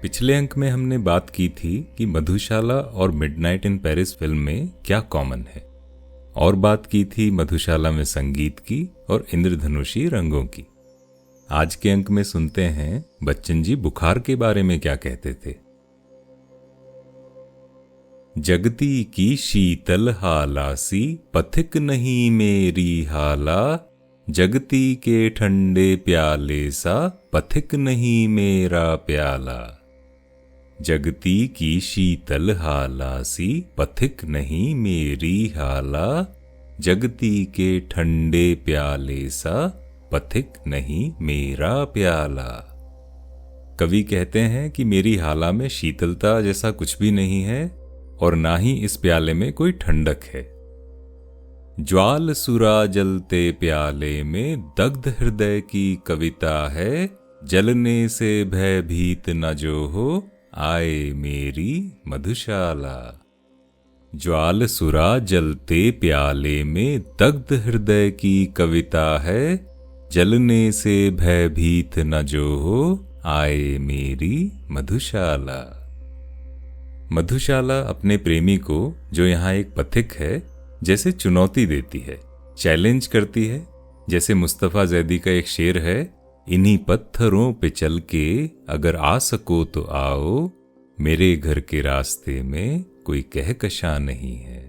पिछले अंक में हमने बात की थी कि मधुशाला और मिडनाइट इन पेरिस फिल्म में क्या कॉमन है, और बात की थी मधुशाला में संगीत की और इंद्रधनुषी रंगों की। आज के अंक में सुनते हैं बच्चन जी बुखार के बारे में क्या कहते थे। जगती की शीतल हाला सी पथिक नहीं मेरी हाला, जगती के ठंडे प्याले सा पथिक नहीं मेरा प्याला। जगती की शीतल हाला सी पथिक नहीं मेरी हाला, जगती के ठंडे प्याले सा पथिक नहीं मेरा प्याला। कवि कहते हैं कि मेरी हाला में शीतलता जैसा कुछ भी नहीं है और ना ही इस प्याले में कोई ठंडक है। ज्वाल सुरा जलते प्याले में दग्ध हृदय की कविता है, जलने से भयभीत न जो हो आए मेरी मधुशाला। ज्वाल सुरा जलते प्याले में दग्ध हृदय की कविता है, जलने से भयभीत न जो हो आए मेरी मधुशाला। मधुशाला अपने प्रेमी को, जो यहाँ एक पथिक है, जैसे चुनौती देती है, चैलेंज करती है। जैसे मुस्तफा जैदी का एक शेर है, इन्हीं पत्थरों पे चल के अगर आ सको तो आओ, मेरे घर के रास्ते में कोई कहकशां नहीं है।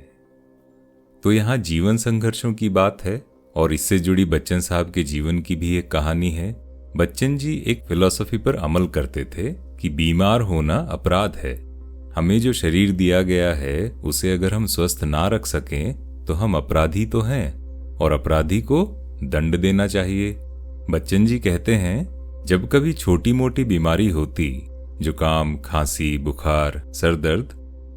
तो यहाँ जीवन संघर्षों की बात है और इससे जुड़ी बच्चन साहब के जीवन की भी एक कहानी है। बच्चन जी एक फिलॉसफी पर अमल करते थे कि बीमार होना अपराध है। हमें जो शरीर दिया गया है उसे अगर हम स्वस्थ ना रख सकें तो हम अपराधी तो हैं और अपराधी को दंड देना चाहिए। बच्चन जी कहते हैं, जब कभी छोटी मोटी बीमारी होती, जुकाम, खांसी, बुखार, सर दर्द,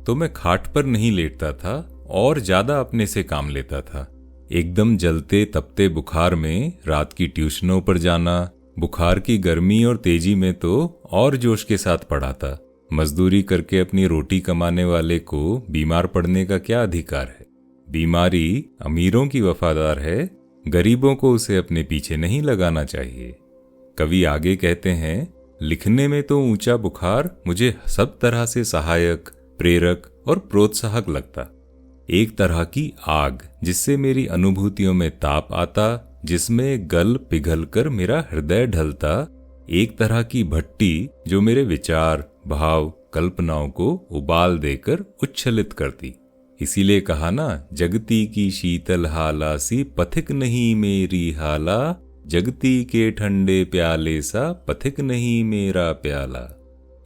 तो मैं खाट पर नहीं लेटता था और ज्यादा अपने से काम लेता था। एकदम जलते तपते बुखार में रात की ट्यूशनों पर जाना, बुखार की गर्मी और तेजी में तो और जोश के साथ पढ़ाता। मजदूरी करके अपनी रोटी कमाने वाले को बीमार पड़ने का क्या अधिकार है? बीमारी अमीरों की वफादार है, गरीबों को उसे अपने पीछे नहीं लगाना चाहिए। कवि आगे कहते हैं, लिखने में तो ऊंचा बुखार मुझे सब तरह से सहायक, प्रेरक और प्रोत्साहक लगता। एक तरह की आग जिससे मेरी अनुभूतियों में ताप आता, जिसमें गल पिघल कर मेरा हृदय ढलता। एक तरह की भट्टी जो मेरे विचार, भाव, कल्पनाओं को उबाल देकर उच्छलित करती। इसीलिए कहा ना, जगती की शीतल हाला सी पथिक नहीं मेरी हाला, जगती के ठंडे प्याले सा पथिक नहीं मेरा प्याला।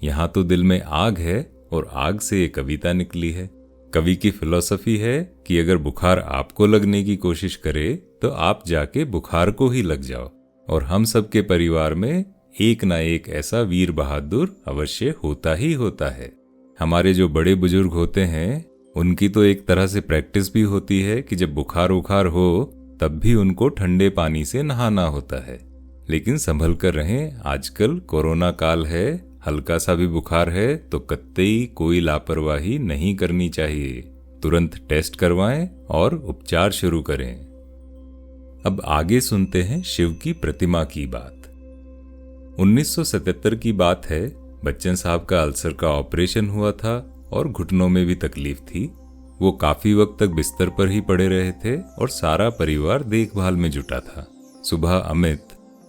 यहाँ तो दिल में आग है और आग से एक कविता निकली है। कवि की फिलॉसफी है कि अगर बुखार आपको लगने की कोशिश करे तो आप जाके बुखार को ही लग जाओ, और हम सबके परिवार में एक ना एक ऐसा वीर बहादुर अवश्य होता ही होता है। हमारे जो बड़े बुजुर्ग होते हैं उनकी तो एक तरह से प्रैक्टिस भी होती है कि जब बुखार उखार हो तब भी उनको ठंडे पानी से नहाना होता है। लेकिन संभल कर रहें, आजकल कोरोना काल है, हल्का सा भी बुखार है तो कतई कोई लापरवाही नहीं करनी चाहिए। तुरंत टेस्ट करवाएं और उपचार शुरू करें। अब आगे सुनते हैं शिव की प्रतिमा की बात। 1977 की बात है। बच्चन साहब का अल्सर का ऑपरेशन हुआ था और घुटनों में भी तकलीफ थी। वो काफी वक्त तक बिस्तर पर ही पड़े रहे थे और सारा परिवार देखभाल में जुटा था। सुबह अमित,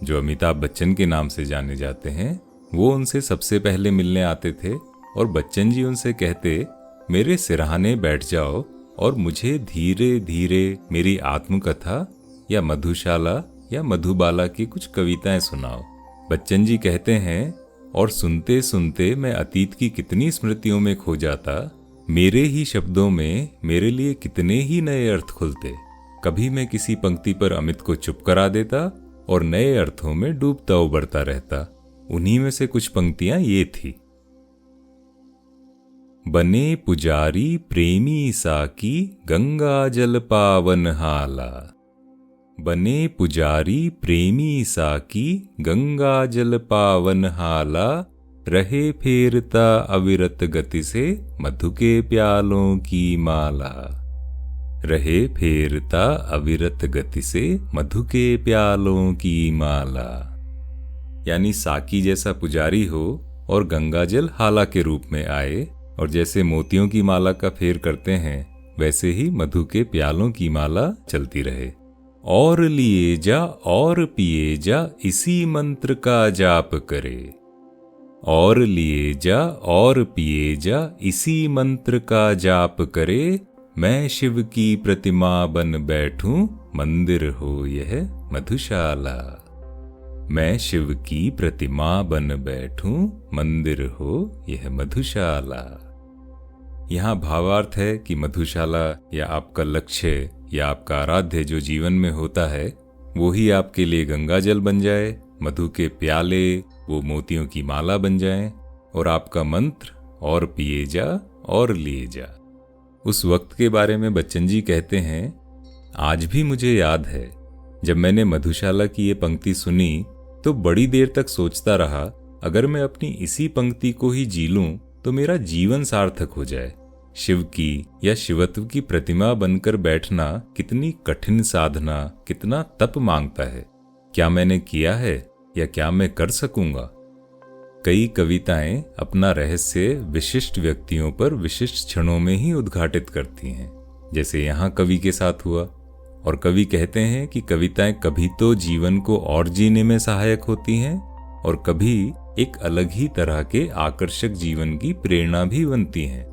जो अमिताभ बच्चन के नाम से जाने जाते हैं, वो उनसे सबसे पहले मिलने आते थे और बच्चन जी उनसे कहते, मेरे सिरहाने बैठ जाओ और मुझे धीरे धीरे मेरी आत्मकथा या मधुशाला या मधुबाला की कुछ कविताएं सुनाओ। बच्चन जी कहते हैं, और सुनते सुनते मैं अतीत की कितनी स्मृतियों में खो जाता। मेरे ही शब्दों में मेरे लिए कितने ही नए अर्थ खुलते। कभी मैं किसी पंक्ति पर अमित को चुप करा देता और नए अर्थों में डूबता उबरता रहता। उन्हीं में से कुछ पंक्तियां ये थी। बने पुजारी प्रेमी साकी, गंगा जल पावन हाला। बने पुजारी प्रेमी साकी, गंगा जल पावन हाला, रहे फेरता अविरत गति से मधु के प्यालों की माला। रहे फेरता अविरत गति से मधु के प्यालों की माला। यानी साकी जैसा पुजारी हो और गंगाजल हाला के रूप में आए, और जैसे मोतियों की माला का फेर करते हैं वैसे ही मधु के प्यालों की माला चलती रहे। और लिए जा और पिए जा इसी मंत्र का जाप करे, और लिए जा और पिए जा इसी मंत्र का जाप करे, मैं शिव की प्रतिमा बन बैठूं मंदिर हो यह मधुशाला। मैं शिव की प्रतिमा बन बैठूं मंदिर हो यह मधुशाला। यहाँ भावार्थ है कि मधुशाला या आपका लक्ष्य या आपका आराध्य जो जीवन में होता है वो ही आपके लिए गंगाजल बन जाए, मधु के प्याले वो मोतियों की माला बन जाएं, और आपका मंत्र और पिए जा और लिए जा। उस वक्त के बारे में बच्चन जी कहते हैं, आज भी मुझे याद है जब मैंने मधुशाला की ये पंक्ति सुनी तो बड़ी देर तक सोचता रहा, अगर मैं अपनी इसी पंक्ति को ही जी लूं तो मेरा जीवन सार्थक हो जाए। शिव की या शिवत्व की प्रतिमा बनकर बैठना कितनी कठिन साधना, कितना तप मांगता है। क्या मैंने किया है या क्या मैं कर सकूंगा? कई कविताएं अपना रहस्य विशिष्ट व्यक्तियों पर विशिष्ट क्षणों में ही उद्घाटित करती हैं, जैसे यहाँ कवि के साथ हुआ। और कवि कहते हैं कि कविताएं कभी तो जीवन को और जीने में सहायक होती हैं और कभी एक अलग ही तरह के आकर्षक जीवन की प्रेरणा भी बनती हैं।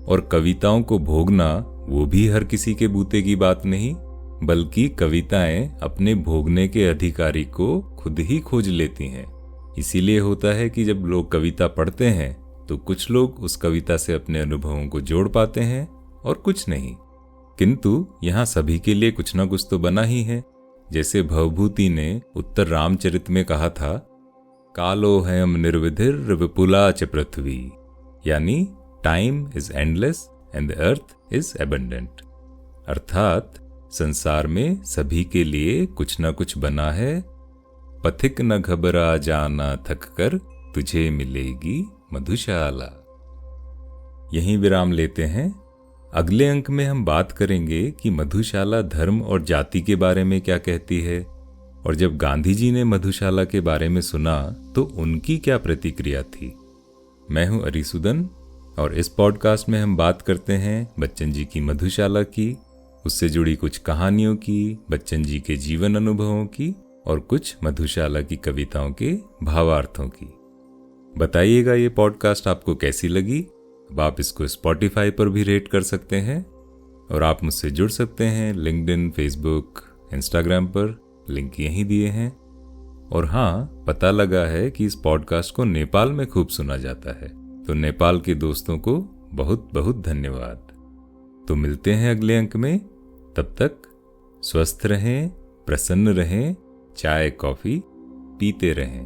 और कविताओं को भोगना वो भी हर किसी के बूते की बात नहीं, बल्कि कविताएं अपने भोगने के अधिकारी को खुद ही खोज लेती हैं। इसीलिए होता है कि जब लोग कविता पढ़ते हैं तो कुछ लोग उस कविता से अपने अनुभवों को जोड़ पाते हैं और कुछ नहीं, किंतु यहाँ सभी के लिए कुछ ना कुछ तो बना ही है। जैसे भवभूति ने उत्तर रामचरित में कहा था, कालो हैम निर्विधिर विपुला च पृथ्वी, यानी time is endless and the earth is abundant. अर्थात संसार में सभी के लिए कुछ ना कुछ बना है। पथिक न घबरा जाना थक कर, तुझे मिलेगी मधुशाला। यहीं विराम लेते हैं। अगले अंक में हम बात करेंगे कि मधुशाला धर्म और जाति के बारे में क्या कहती है, और जब गांधी जी ने मधुशाला के बारे में सुना तो उनकी क्या प्रतिक्रिया थी। मैं हूं अरिसुदन और इस पॉडकास्ट में हम बात करते हैं बच्चन जी की मधुशाला की, उससे जुड़ी कुछ कहानियों की, बच्चन जी के जीवन अनुभवों की और कुछ मधुशाला की कविताओं के भावार्थों की। बताइएगा ये पॉडकास्ट आपको कैसी लगी। अब आप इसको स्पॉटिफाई पर भी रेट कर सकते हैं और आप मुझसे जुड़ सकते हैं लिंक्डइन, फेसबुक, इंस्टाग्राम पर, लिंक यहीं दिए हैं। और हाँ, पता लगा है कि इस पॉडकास्ट को नेपाल में खूब सुना जाता है, तो नेपाल के दोस्तों को बहुत बहुत धन्यवाद। तो मिलते हैं अगले अंक में, तब तक स्वस्थ रहें, प्रसन्न रहें, चाय कॉफी पीते रहें।